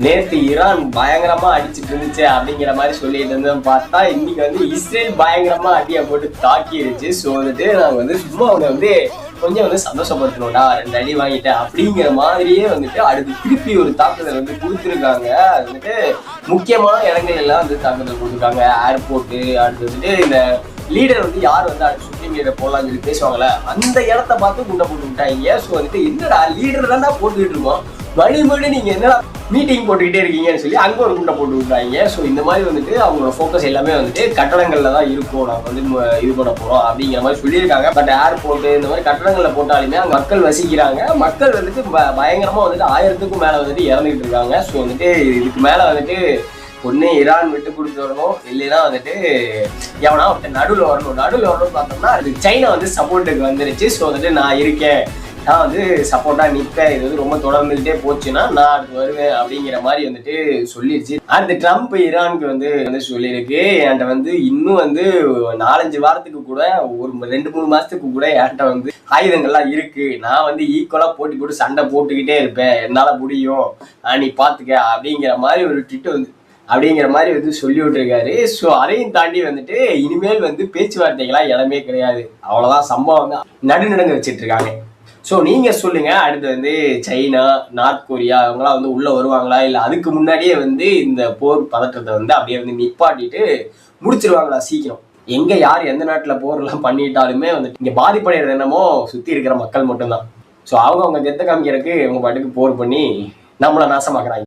நேற்று ஈரான் பயங்கரமா அடிச்சுட்டு இருந்துச்சு அப்படிங்கிற மாதிரி சொல்லிட்டு இருந்தோம். பார்த்தா இன்னைக்கு வந்து இஸ்ரேல் பயங்கரமா அடியை போட்டு தாக்கிடுச்சு. ஸோ வந்துட்டு நாங்கள் வந்து சும்மா அவனை வந்து கொஞ்சம் வந்து சந்தோஷப்படுத்தணும்டா, 2 அடி வாங்கிட்டேன் அப்படிங்கிற மாதிரியே வந்துட்டு அடுத்து திருப்பி ஒரு தாக்குதல் வந்து கொடுத்துருக்காங்க. அது வந்துட்டு முக்கியமான இடங்கள் எல்லாம் வந்து தாக்குதல் கொடுத்துருக்காங்க. ஏர்போர்ட்டு, அடுத்து வந்துட்டு இந்த லீடர் வந்து யார் வந்து அடுத்து சுப்ரீம் லீடர் போடலாம்னு சொல்லி பேசுவாங்கல்ல, அந்த இடத்த பார்த்து குண்டை போட்டு விட்டாங்க. ஸோ வந்துட்டு என்னடா லீடர் தான்டா போட்டுக்கிட்டு இருக்கோம், மறுபடி நீங்க என்னடா மீட்டிங் போட்டுக்கிட்டே இருக்கீங்கன்னு சொல்லி அங்கே ஒரு குண்டை போட்டு விட்டாங்க. ஸோ இந்த மாதிரி வந்துட்டு அவங்களோட ஃபோக்கஸ் எல்லாமே வந்துட்டு கட்டடங்களில் தான் இருக்கும், நாங்கள் வந்து இது பண்ண போகிறோம் அப்படிங்கிற மாதிரி சொல்லியிருக்காங்க. பட் ஏர்போர்ட்டு இந்த மாதிரி கட்டடங்களில் போட்டாலுமே அங்கே மக்கள் வசிக்கிறாங்க. மக்கள் வந்துட்டு பயங்கரமாக வந்துட்டு 1000க்கும் மேலே வந்துட்டு இறந்துக்கிட்டு இருக்காங்க. ஸோ வந்துட்டு இதுக்கு மேலே வந்துட்டு ஒன்று ஈரான் விட்டு கொடுத்து வரணும், இல்லைன்னா வந்துட்டு எவனா நடுவில் வரணும்னு பார்த்தோம்னா அது சைனா வந்து சப்போர்ட்டுக்கு வந்துருச்சு. ஸோ வந்துட்டு நான் இருக்கேன், நான் வந்து சப்போர்ட்டாக நிற்பேன், இது வந்து ரொம்ப தொடர்ந்துகிட்டே போச்சுன்னா நான் அடுத்து வருவேன் அப்படிங்கிற மாதிரி வந்துட்டு சொல்லிடுச்சு. அடுத்து ட்ரம்ப் ஈரானுக்கு வந்து சொல்லியிருக்கு, என்கிட்ட வந்து இன்னும் வந்து 4-5 வாரத்துக்கு கூட, ஒரு 2-3 மாதத்துக்கு கூட என்கிட்ட வந்து ஆயுதங்கள்லாம் இருக்கு, நான் வந்து ஈக்குவலாக போட்டி போட்டு சண்டை போட்டுக்கிட்டே இருப்பேன், என்னால் முடியும், நீ பார்த்துக்க அப்படிங்கிற மாதிரி ஒரு ட்விட் வந்து சொல்லி விட்டுருக்காரு. ஸோ அதையும் தாண்டி வந்துட்டு இனிமேல் வந்து பேச்சுவார்த்தைகளாக இடமே கிடையாது, அவ்வளோதான். சம்பவம் வந்து நடுநடுங்க வச்சுட்டு இருக்காங்க. ஸோ நீங்கள் சொல்லுங்கள், அடுத்து வந்து சைனா, நார்த் கொரியா அவங்களாம் வந்து உள்ளே வருவாங்களா, இல்லை அதுக்கு முன்னாடியே வந்து இந்த போர் பதற்றத்தை வந்து அப்படியே வந்து நிப்பாட்டிட்டு முடிச்சிருவாங்களா சீக்கிரம்? எங்கே யார் எந்த நாட்டில் போர்லாம் பண்ணிட்டாலுமே வந்துட்டு இங்கே பாதிப்படைகிறது என்னமோ சுற்றி இருக்கிற மக்கள் மட்டும்தான். ஸோ அவங்க கெத்த காமிக்கிறதுக்கு அவங்க பாட்டுக்கு போர் பண்ணி நம்மளை நாசமாக்குறாங்க.